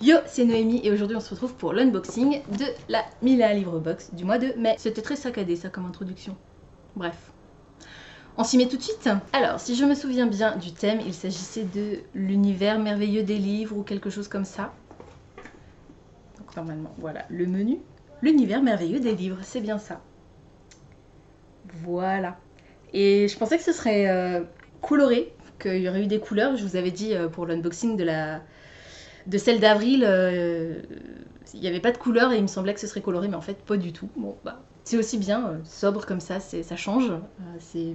Yo, c'est Noémie et aujourd'hui on se retrouve pour l'unboxing de la 1001 livre box du mois de mai. C'était très saccadé ça comme introduction. Bref, on s'y met tout de suite. Alors, si je me souviens bien du thème, il s'agissait de l'univers merveilleux des livres ou quelque chose comme ça. Donc normalement, voilà le menu. L'univers merveilleux des livres, c'est bien ça. Voilà. Et je pensais que ce serait coloré, qu'il y aurait eu des couleurs. Je vous avais dit pour l'unboxing de celle d'avril, il n'y avait pas de couleur et il me semblait que ce serait coloré, mais en fait pas du tout. Bon, bah, c'est aussi bien, sobre comme ça, ça change, c'est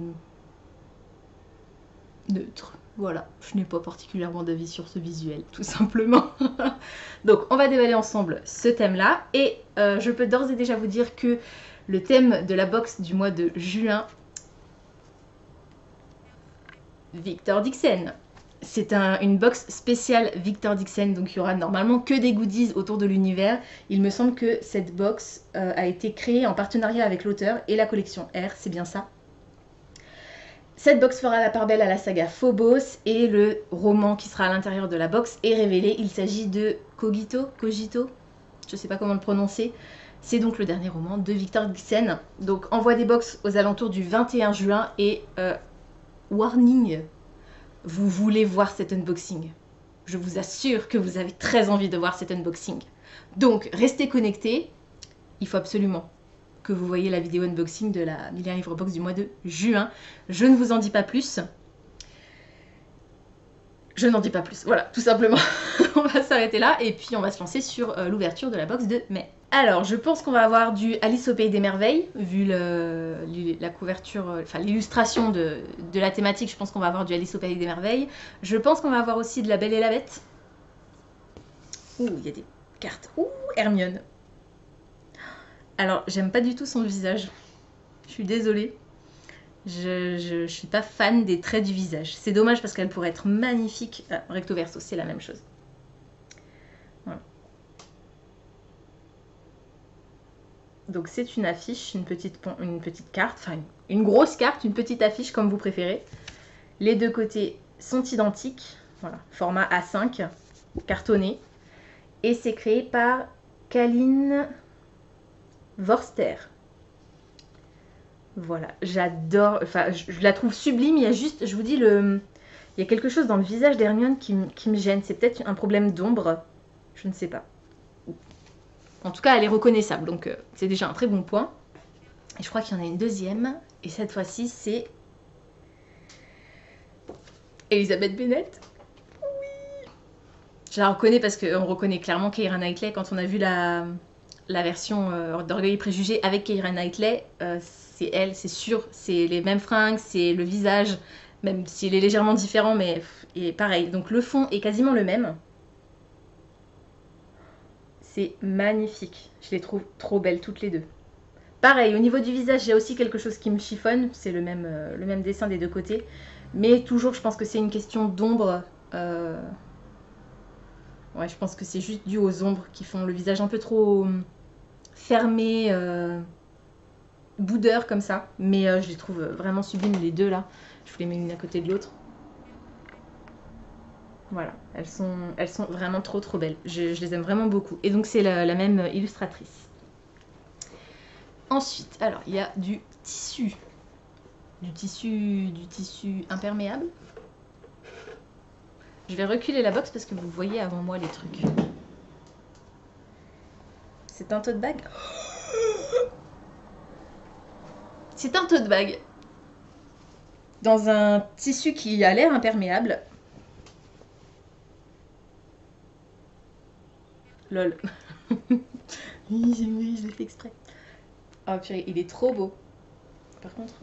neutre. Voilà, je n'ai pas particulièrement d'avis sur ce visuel, tout simplement. Donc on va déballer ensemble ce thème-là, et je peux d'ores et déjà vous dire que le thème de la box du mois de juin, Victor Dixon. C'est une box spéciale Victor Dixon, donc il y aura normalement que des goodies autour de l'univers. Il me semble que cette box a été créée en partenariat avec l'auteur et la collection R, c'est bien ça. Cette box fera la part belle à la saga Phobos, et le roman qui sera à l'intérieur de la box est révélé. Il s'agit de Cogito, je ne sais pas comment le prononcer. C'est donc le dernier roman de Victor Dixon. Donc envoi des box aux alentours du 21 juin et warning, vous voulez voir cet unboxing. Je vous assure que vous avez très envie de voir cet unboxing. Donc, restez connectés. Il faut absolument que vous voyez la vidéo unboxing de la 1001 livre box du mois de juin. Je ne vous en dis pas plus. Je n'en dis pas plus. Voilà, tout simplement. On va s'arrêter là et puis on va se lancer sur l'ouverture de la box de mai. Alors, je pense qu'on va avoir du Alice au Pays des Merveilles, vu la couverture, enfin l'illustration de la thématique. Je pense qu'on va avoir du Alice au Pays des Merveilles. Je pense qu'on va avoir aussi de La Belle et la Bête. Ouh, il y a des cartes. Ouh, Hermione. Alors, j'aime pas du tout son visage. Je suis désolée. Je suis pas fan des traits du visage. C'est dommage parce qu'elle pourrait être magnifique. Ah, recto verso, c'est la même chose. Voilà. Donc c'est une affiche, une petite carte, enfin une grosse carte, une petite affiche comme vous préférez. Les deux côtés sont identiques, voilà, format A5, cartonné. Et c'est créé par Kalin Vorster. Voilà, j'adore, enfin je la trouve sublime. Il y a juste, je vous dis, il y a quelque chose dans le visage d'Hermione qui me gêne. C'est peut-être un problème d'ombre, je ne sais pas. En tout cas, elle est reconnaissable, donc c'est déjà un très bon point. Et je crois qu'il y en a une deuxième, et cette fois-ci, c'est Elizabeth Bennet. Oui. Je la reconnais parce qu'on reconnaît clairement Keira Knightley. Quand on a vu la version d'Orgueil et Préjugés avec Keira Knightley, c'est elle, c'est sûr. C'est les mêmes fringues, c'est le visage, même s'il est légèrement différent, mais et pareil. Donc le fond est quasiment le même. C'est magnifique. Je les trouve trop belles toutes les deux. Pareil, au niveau du visage, j'ai aussi quelque chose qui me chiffonne. C'est le même dessin des deux côtés. Mais toujours, je pense que c'est une question d'ombre. Ouais, je pense que c'est juste dû aux ombres qui font le visage un peu trop fermé, boudeur comme ça. Mais je les trouve vraiment sublimes, les deux là. Je vous les mets l'une à côté de l'autre. Voilà, elles sont vraiment trop belles. Je les aime vraiment beaucoup. Et donc c'est la même illustratrice. Ensuite, alors il y a du tissu. Du tissu imperméable. Je vais reculer la box parce que vous voyez avant moi les trucs. C'est un tote bag. C'est un tote bag. Dans un tissu qui a l'air imperméable. Lol. Oui, je l'ai fait exprès. Oh purée, il est trop beau. Par contre,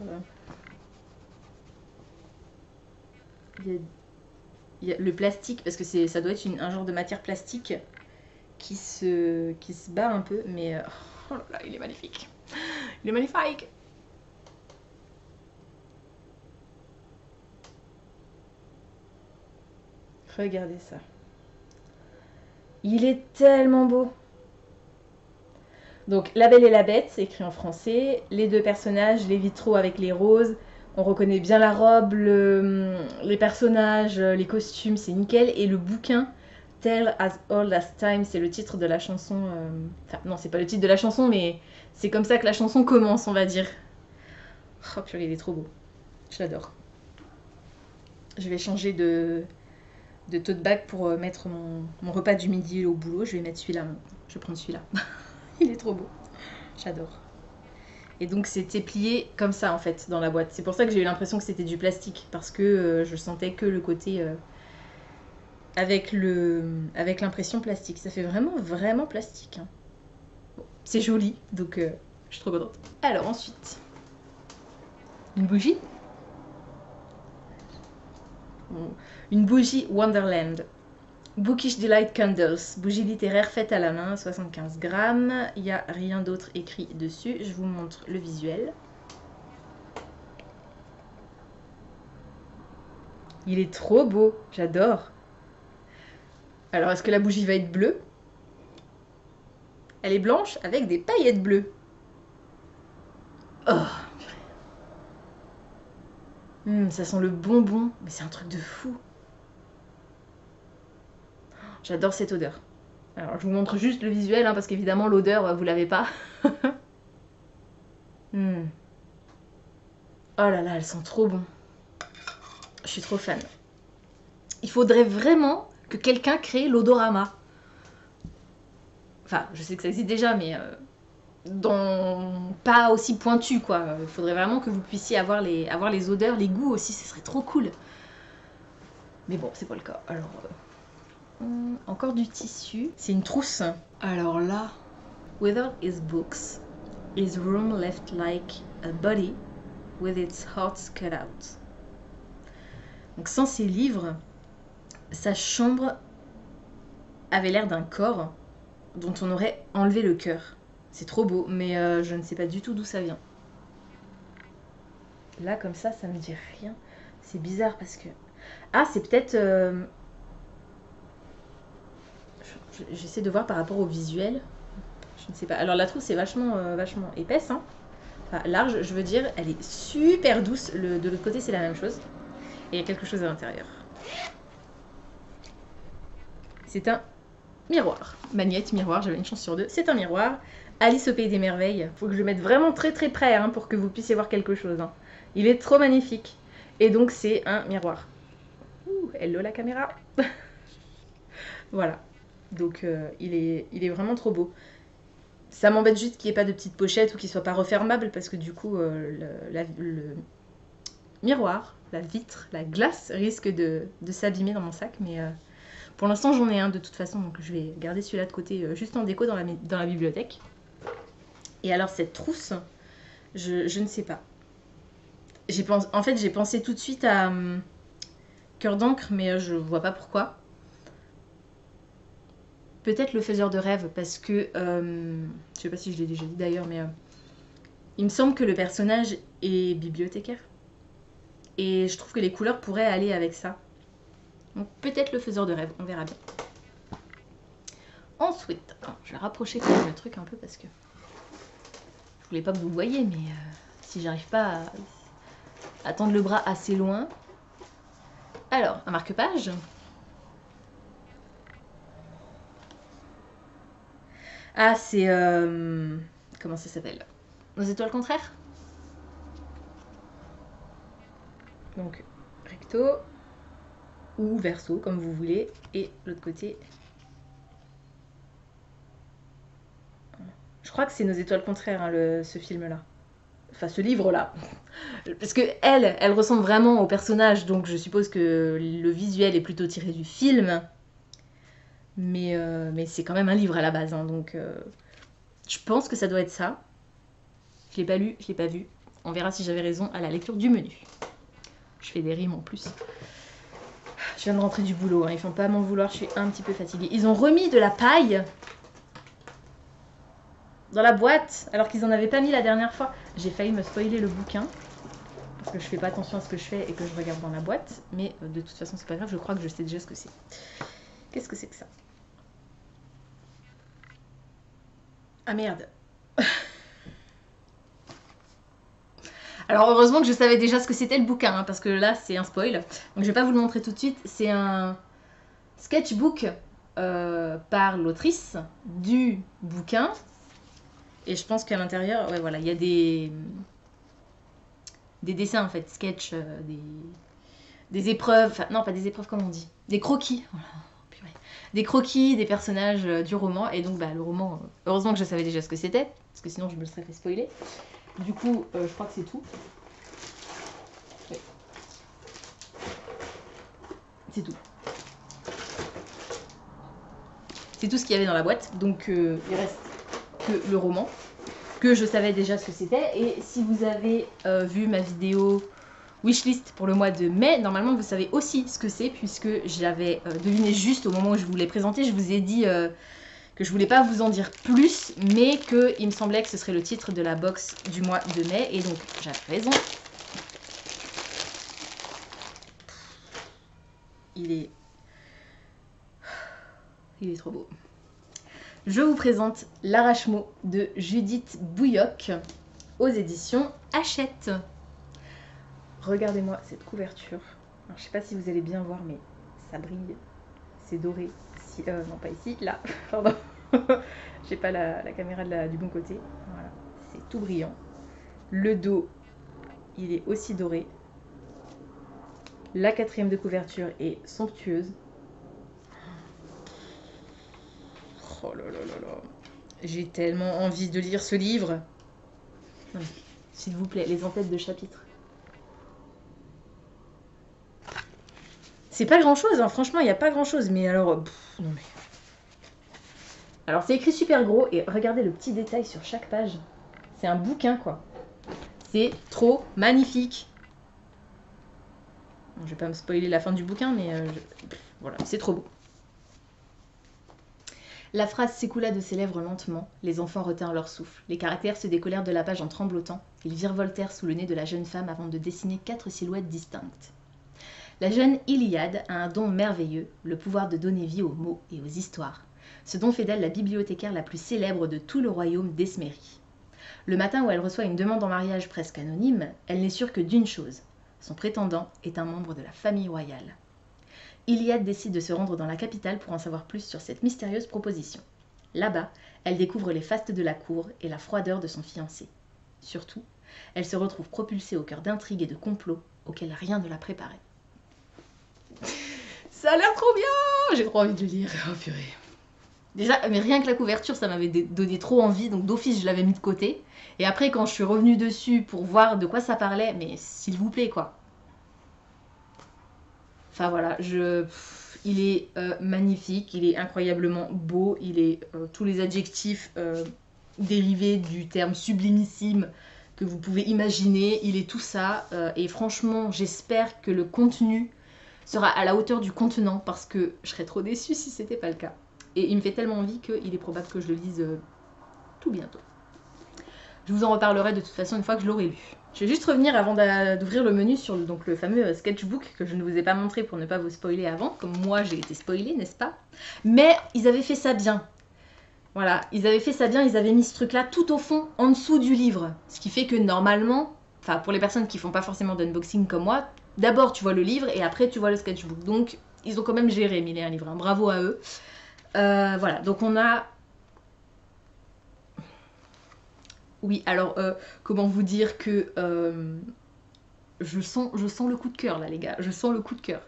il y a le plastique, parce que ça doit être un genre de matière plastique qui se bat un peu, mais oh là là, il est magnifique. Il est magnifique. Regardez ça. Il est tellement beau. Donc La Belle et la Bête, c'est écrit en français. Les deux personnages, les vitraux avec les roses. On reconnaît bien la robe, les personnages, les costumes, c'est nickel. Et le bouquin, Tale as Old as Time, c'est le titre de la chanson. Enfin, non, c'est pas le titre de la chanson, mais c'est comme ça que la chanson commence, on va dire. Oh purée, il est trop beau. Je l'adore. Je vais changer de tote bag pour mettre mon repas du midi au boulot. Je vais mettre celui-là. Je vais prendre celui-là. Il est trop beau. J'adore. Et donc c'était plié comme ça en fait dans la boîte. C'est pour ça que j'ai eu l'impression que c'était du plastique. Parce que je sentais que le côté avec l'impression plastique. Ça fait vraiment, vraiment plastique. Hein. Bon, c'est joli, donc je suis trop contente. Alors ensuite, une bougie. Une bougie Wonderland. Bookish Delight Candles, bougie littéraire faite à la main, 75 grammes. Il n'y a rien d'autre écrit dessus. Je vous montre le visuel. Il est trop beau, j'adore. Alors, est-ce que la bougie va être bleue? Elle est blanche avec des paillettes bleues. Oh, ça sent le bonbon, mais c'est un truc de fou. J'adore cette odeur. Alors, je vous montre juste le visuel, hein, parce qu'évidemment, l'odeur, vous l'avez pas. Oh là là, elle sent trop bon. Je suis trop fan. Il faudrait vraiment que quelqu'un crée l'odorama. Enfin, je sais que ça existe déjà, mais pas aussi pointu, quoi. Il faudrait vraiment que vous puissiez avoir les odeurs, les goûts aussi, ce serait trop cool. Mais bon, c'est pas le cas. Alors, encore du tissu. C'est une trousse. Alors là, without his books, his room left like a body with its heart cut out. Donc sans ses livres, sa chambre avait l'air d'un corps dont on aurait enlevé le cœur. C'est trop beau, mais je ne sais pas du tout d'où ça vient. Là, comme ça me dit rien. C'est bizarre parce que... Ah, c'est peut-être... J'essaie de voir par rapport au visuel. Je ne sais pas. Alors la trousse est vachement épaisse. Hein. Enfin, large, je veux dire. Elle est super douce. De l'autre côté, c'est la même chose. Et il y a quelque chose à l'intérieur. C'est un miroir. Magnette, miroir, j'avais une chance sur deux. C'est un miroir. Alice au Pays des Merveilles. Faut que je le mette vraiment très très près hein, pour que vous puissiez voir quelque chose. Hein. Il est trop magnifique. Et donc c'est un miroir. Ouh, hello la caméra. Voilà. Donc il est vraiment trop beau. Ça m'embête juste qu'il n'y ait pas de petite pochette ou qu'il soit pas refermable parce que du coup le miroir, la vitre, la glace risque de s'abîmer dans mon sac. Mais pour l'instant j'en ai un de toute façon donc je vais garder celui-là de côté juste en déco dans la bibliothèque. Et alors cette trousse, je ne sais pas. En fait j'ai pensé tout de suite à Cœur d'encre mais je vois pas pourquoi. Peut-être le faiseur de rêve parce que, je sais pas si je l'ai déjà dit d'ailleurs, mais il me semble que le personnage est bibliothécaire. Et je trouve que les couleurs pourraient aller avec ça. Donc peut-être le faiseur de rêve, on verra bien. Ensuite, je vais rapprocher quand même le truc un peu parce que je voulais pas que vous voyez, mais si j'arrive pas à tendre le bras assez loin. Alors, un marque-page. Ah, c'est... comment ça s'appelle? Nos étoiles contraires. Donc, recto ou verso, comme vous voulez. Et l'autre côté... Je crois que c'est Nos étoiles contraires, hein, ce film-là. Enfin, ce livre-là. Parce que elle ressemble vraiment au personnage, donc je suppose que le visuel est plutôt tiré du film. Mais c'est quand même un livre à la base, hein, donc je pense que ça doit être ça. Je l'ai pas lu, je l'ai pas vu. On verra si j'avais raison à la lecture du menu. Je fais des rimes en plus. Je viens de rentrer du boulot, hein, ils font pas m'en vouloir, je suis un petit peu fatiguée. Ils ont remis de la paille dans la boîte, alors qu'ils en avaient pas mis la dernière fois. J'ai failli me spoiler le bouquin, parce que je fais pas attention à ce que je fais et que je regarde dans la boîte. Mais de toute façon, c'est pas grave, je crois que je sais déjà ce que c'est. Qu'est-ce que c'est que ça? Ah merde. Alors heureusement que je savais déjà ce que c'était le bouquin, hein, parce que là c'est un spoil. Donc je vais pas vous le montrer tout de suite. C'est un sketchbook par l'autrice du bouquin. Et je pense qu'à l'intérieur, ouais, voilà, il y a des dessins en fait, sketch, des épreuves, enfin non, pas des épreuves, comment on dit, des croquis, voilà. Des croquis des personnages du roman. Et donc bah, le roman, heureusement que je savais déjà ce que c'était, parce que sinon je me le serais fait spoiler. Du coup, je crois que c'est tout. Ouais. C'est tout. C'est tout ce qu'il y avait dans la boîte. Donc il reste que le roman, que je savais déjà ce que c'était. Et si vous avez vu ma vidéo wishlist pour le mois de mai, normalement vous savez aussi ce que c'est, puisque j'avais deviné juste au moment où je vous l'ai présenté. Je vous ai dit que je voulais pas vous en dire plus, mais qu'il me semblait que ce serait le titre de la box du mois de mai. Et donc j'avais raison. Il est trop beau. Je vous présente L'Arrache-Mot de Judith Bouilloc aux éditions Hachette. Regardez-moi cette couverture. Alors, je sais pas si vous allez bien voir, mais ça brille. C'est doré. Ici, non, pas ici, là. Pardon. J'ai pas la caméra du bon côté. Voilà. C'est tout brillant. Le dos, il est aussi doré. La quatrième de couverture est somptueuse. Oh là là là là. J'ai tellement envie de lire ce livre. S'il vous plaît, les en-têtes de chapitre. C'est pas grand chose, hein. Franchement, il n'y a pas grand chose. Mais alors, non mais. Alors, c'est écrit super gros et regardez le petit détail sur chaque page. C'est un bouquin, quoi. C'est trop magnifique. Bon, je vais pas me spoiler la fin du bouquin, mais voilà, c'est trop beau. La phrase s'écoula de ses lèvres lentement, les enfants retinrent leur souffle. Les caractères se décollèrent de la page en tremblotant. Ils virevoltèrent sous le nez de la jeune femme avant de dessiner 4 silhouettes distinctes. La jeune Iliade a un don merveilleux, le pouvoir de donner vie aux mots et aux histoires. Ce don fait d'elle la bibliothécaire la plus célèbre de tout le royaume d'Esmérie. Le matin où elle reçoit une demande en mariage presque anonyme, elle n'est sûre que d'une chose. Son prétendant est un membre de la famille royale. Iliade décide de se rendre dans la capitale pour en savoir plus sur cette mystérieuse proposition. Là-bas, elle découvre les fastes de la cour et la froideur de son fiancé. Surtout, elle se retrouve propulsée au cœur d'intrigues et de complots auxquels rien ne la préparait. Ça a l'air trop bien! J'ai trop envie de le lire. Oh purée. Déjà, mais rien que la couverture, ça m'avait donné trop envie, donc d'office, je l'avais mis de côté. Et après, quand je suis revenue dessus pour voir de quoi ça parlait, mais s'il vous plaît, quoi. Enfin voilà, il est magnifique, il est incroyablement beau, il est tous les adjectifs dérivés du terme sublimissime que vous pouvez imaginer, il est tout ça. Et franchement, j'espère que le contenu sera à la hauteur du contenant, parce que je serais trop déçue si c'était pas le cas. Et il me fait tellement envie qu'il est probable que je le lise tout bientôt. Je vous en reparlerai de toute façon une fois que je l'aurai lu. Je vais juste revenir avant d'ouvrir le menu sur donc, le fameux sketchbook que je ne vous ai pas montré pour ne pas vous spoiler avant, comme moi j'ai été spoilée, n'est-ce pas? Mais ils avaient fait ça bien. Voilà, ils avaient fait ça bien, ils avaient mis ce truc-là tout au fond, en dessous du livre. Ce qui fait que normalement, enfin pour les personnes qui font pas forcément d'unboxing comme moi, d'abord tu vois le livre et après tu vois le sketchbook. Donc ils ont quand même géré, mais il est un livre, hein. Bravo à eux. Voilà, donc on a... Oui, alors, comment vous dire que... je sens le coup de cœur, là, les gars. Je sens le coup de cœur.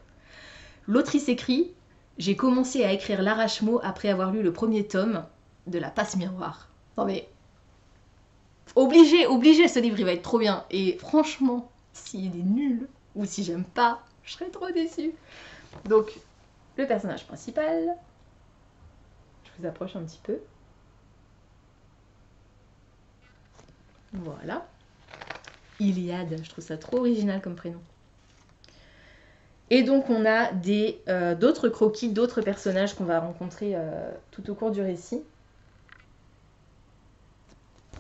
L'autrice écrit « J'ai commencé à écrire L'Arrache-Mot après avoir lu le premier tome de La Passe Miroir. » Non mais... Obligé, ce livre, il va être trop bien. Et franchement, s'il est nul, ou si j'aime pas, je serais trop déçue. Donc, le personnage principal... Je vous approche un petit peu. Voilà. Iliade, je trouve ça trop original comme prénom. Et donc on a d'autres croquis, d'autres personnages qu'on va rencontrer tout au cours du récit.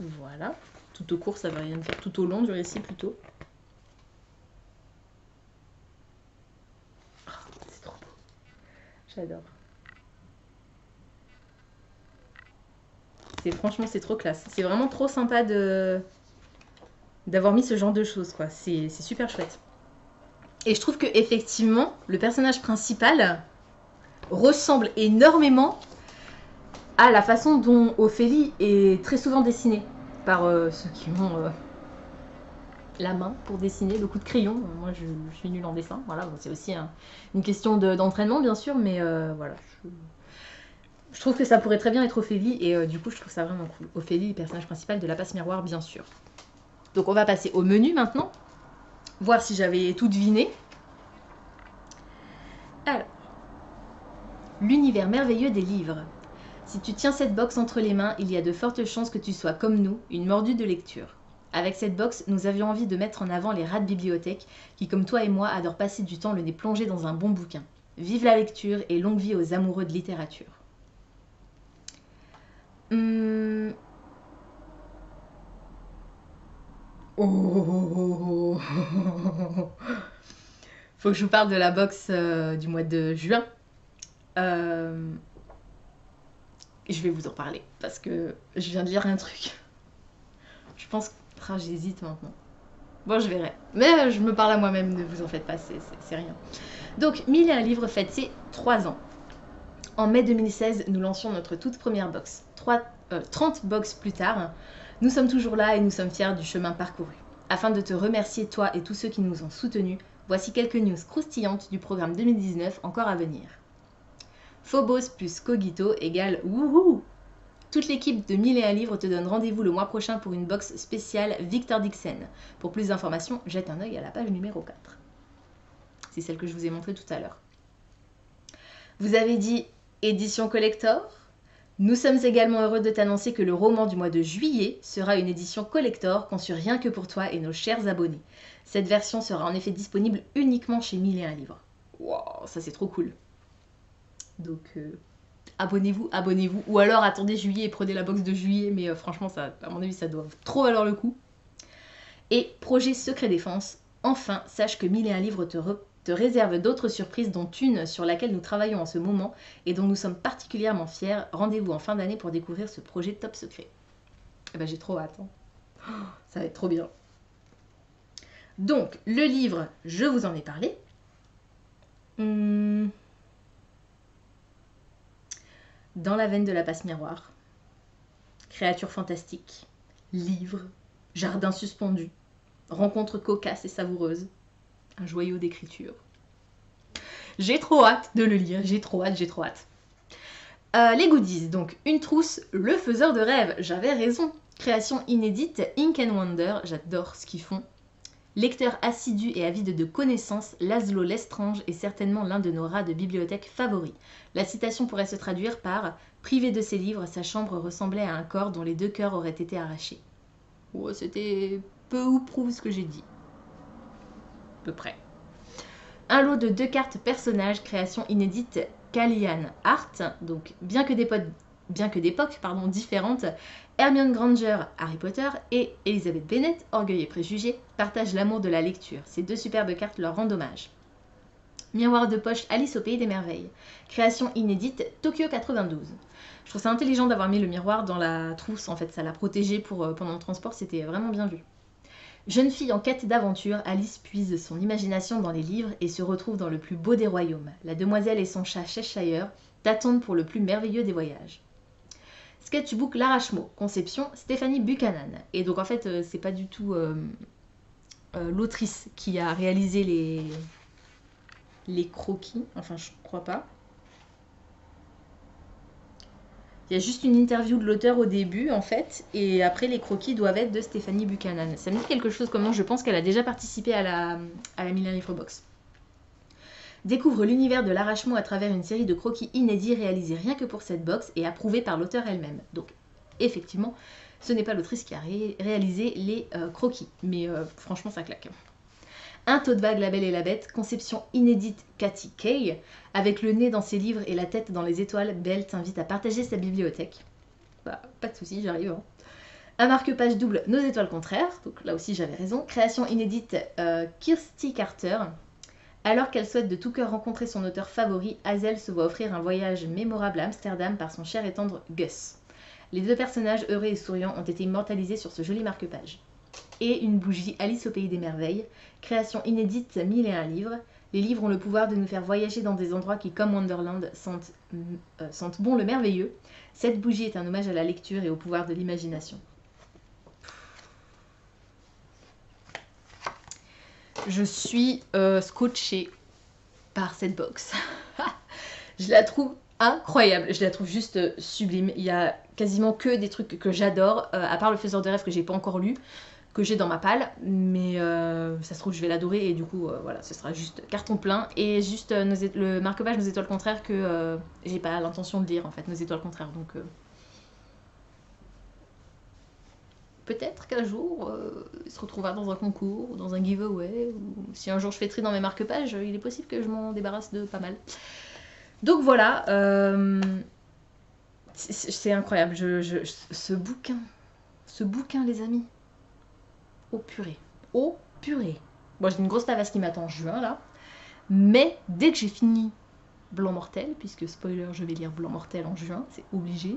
Voilà. Tout au cours, ça veut rien dire. Tout au long du récit plutôt. Oh, c'est trop beau. J'adore. Franchement, c'est trop classe. C'est vraiment trop sympa d'avoir mis ce genre de choses, quoi. C'est super chouette. Et je trouve que effectivement, le personnage principal, ressemble énormément à la façon dont Ophélie est très souvent dessinée par ceux qui ont la main pour dessiner, le coup de crayon. Moi, je suis nulle en dessin. Voilà, bon, c'est aussi une question d'entraînement, bien sûr, mais voilà. Je trouve que ça pourrait très bien être Ophélie, et du coup, je trouve ça vraiment cool. Ophélie, le personnage principal de La Passe Miroir, bien sûr. Donc, on va passer au menu maintenant, voir si j'avais tout deviné. Alors, l'univers merveilleux des livres. Si tu tiens cette box entre les mains, il y a de fortes chances que tu sois, comme nous, une mordue de lecture. Avec cette box, nous avions envie de mettre en avant les rats de bibliothèque qui, comme toi et moi, adorent passer du temps le nez plongé dans un bon bouquin. Vive la lecture et longue vie aux amoureux de littérature. Oh. Faut que je vous parle de la box du mois de juin. Je vais vous en parler parce que je viens de lire un truc. Je pense que j'hésite maintenant. Bon, je verrai. Mais je me parle à moi-même, ne vous en faites pas, c'est rien. Donc, 1001 livres fête ses 3 ans. En mai 2016, nous lancions notre toute première box. 30 box plus tard, nous sommes toujours là et nous sommes fiers du chemin parcouru. Afin de te remercier, toi et tous ceux qui nous ont soutenus, voici quelques news croustillantes du programme 2019 encore à venir. Phobos plus Cogito égale wouhou! Toute l'équipe de 1001 livres te donne rendez-vous le mois prochain pour une box spéciale Victor Dixon. Pour plus d'informations, jette un œil à la page numéro 4. C'est celle que je vous ai montrée tout à l'heure. Vous avez dit édition collector? Nous sommes également heureux de t'annoncer que le roman du mois de juillet sera une édition collector conçue rien que pour toi et nos chers abonnés. Cette version sera en effet disponible uniquement chez 1001 livres. Wow, ça c'est trop cool. Donc abonnez-vous, abonnez-vous. Ou alors attendez juillet et prenez la box de juillet, mais franchement, ça, à mon avis, ça doit trop valoir le coup. Et projet Secret Défense, enfin, sache que 1001 livres te réserve d'autres surprises, dont une sur laquelle nous travaillons en ce moment et dont nous sommes particulièrement fiers. Rendez-vous en fin d'année pour découvrir ce projet top secret. Eh ben, j'ai trop hâte. Hein. Oh, ça va être trop bien. Donc, le livre, je vous en ai parlé. Dans la veine de La Passe Miroir. Créatures fantastiques. Livres. Jardin suspendu. Rencontres cocasses et savoureuses. Un joyau d'écriture. J'ai trop hâte de le lire, j'ai trop hâte. Les goodies, donc une trousse, le faiseur de rêves, j'avais raison. Création inédite, Ink and Wonder, j'adore ce qu'ils font. Lecteur assidu et avide de connaissances, Laszlo Lestrange est certainement l'un de nos rats de bibliothèque favoris. La citation pourrait se traduire par « Privé de ses livres, sa chambre ressemblait à un corps dont les 2 cœurs auraient été arrachés. » Oh, c'était peu ou prou ce que j'ai dit. Peu près. Un lot de 2 cartes personnages, création inédite Kalian Art, donc bien que d'époques différentes, Hermione Granger, Harry Potter, et Elizabeth Bennet, Orgueil et Préjugés, partagent l'amour de la lecture. Ces 2 superbes cartes leur rendent hommage. Miroir de poche Alice au Pays des Merveilles, création inédite Tokyo 92. Je trouve ça intelligent d'avoir mis le miroir dans la trousse, en fait ça l'a protégé pendant le transport, c'était vraiment bien vu. Jeune fille en quête d'aventure, Alice puise son imagination dans les livres et se retrouve dans le plus beau des royaumes. La demoiselle et son chat Cheshire t'attendent pour le plus merveilleux des voyages. Sketchbook L'Arachemo, conception Stéphanie Buchanan. Et donc en fait, c'est pas du tout l'autrice qui a réalisé les croquis, enfin je crois pas. Il y a juste une interview de l'auteur au début, en fait, et après, les croquis doivent être de Stéphanie Buchanan. Ça me dit quelque chose comme nom, je pense qu'elle a déjà participé à la 1001 Livre Box. Découvre l'univers de l'Arachemo à travers une série de croquis inédits réalisés rien que pour cette box et approuvés par l'auteur elle-même. Donc, effectivement, ce n'est pas l'autrice qui a réalisé les croquis, mais franchement, ça claque. Un tote bag La Belle et la Bête, conception inédite Cathy Kay. Avec le nez dans ses livres et la tête dans les étoiles, Belle t'invite à partager sa bibliothèque. Bah, pas de soucis, j'arrive. Hein. Un marque-page double Nos étoiles contraires, donc là aussi j'avais raison. Création inédite Kirsty Carter. Alors qu'elle souhaite de tout cœur rencontrer son auteur favori, Hazel se voit offrir un voyage mémorable à Amsterdam par son cher et tendre Gus. Les 2 personnages heureux et souriants ont été immortalisés sur ce joli marque-page. Et une bougie Alice au Pays des Merveilles, création inédite 1001 livres. Les livres ont le pouvoir de nous faire voyager dans des endroits qui, comme Wonderland, sentent bon le merveilleux. Cette bougie est un hommage à la lecture et au pouvoir de l'imagination. Je suis scotchée par cette box. Je la trouve incroyable, je la trouve juste sublime. Il y a quasiment que des trucs que j'adore, à part le Faiseur de rêve que j'ai pas encore lu, que j'ai dans ma palle, mais ça se trouve je vais l'adorer et du coup voilà, ce sera juste carton plein et juste le marque-page Nos étoiles contraires que j'ai pas l'intention de lire en fait, Nos étoiles contraires, donc peut-être qu'un jour il se retrouvera dans un concours ou dans un giveaway, ou si un jour je fais tri dans mes marque-pages, il est possible que je m'en débarrasse de pas mal. Donc voilà, c'est incroyable, ce bouquin les amis, oh purée, oh purée. Bon, j'ai une grosse tavasse qui m'attend en juin là, mais dès que j'ai fini Blanc Mortel, puisque spoiler, je vais lire Blanc Mortel en juin, c'est obligé,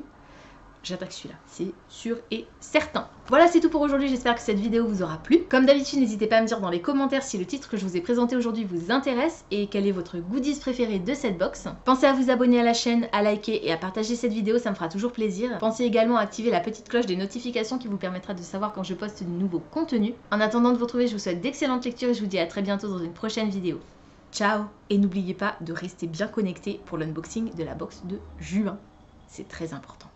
j'attaque celui-là, c'est sûr et certain. Voilà, c'est tout pour aujourd'hui, j'espère que cette vidéo vous aura plu. Comme d'habitude, n'hésitez pas à me dire dans les commentaires si le titre que je vous ai présenté aujourd'hui vous intéresse et quel est votre goodies préféré de cette box. Pensez à vous abonner à la chaîne, à liker et à partager cette vidéo, ça me fera toujours plaisir. Pensez également à activer la petite cloche des notifications qui vous permettra de savoir quand je poste de nouveaux contenus. En attendant de vous retrouver, je vous souhaite d'excellentes lectures et je vous dis à très bientôt dans une prochaine vidéo. Ciao! Et n'oubliez pas de rester bien connecté pour l'unboxing de la box de juin, c'est très important.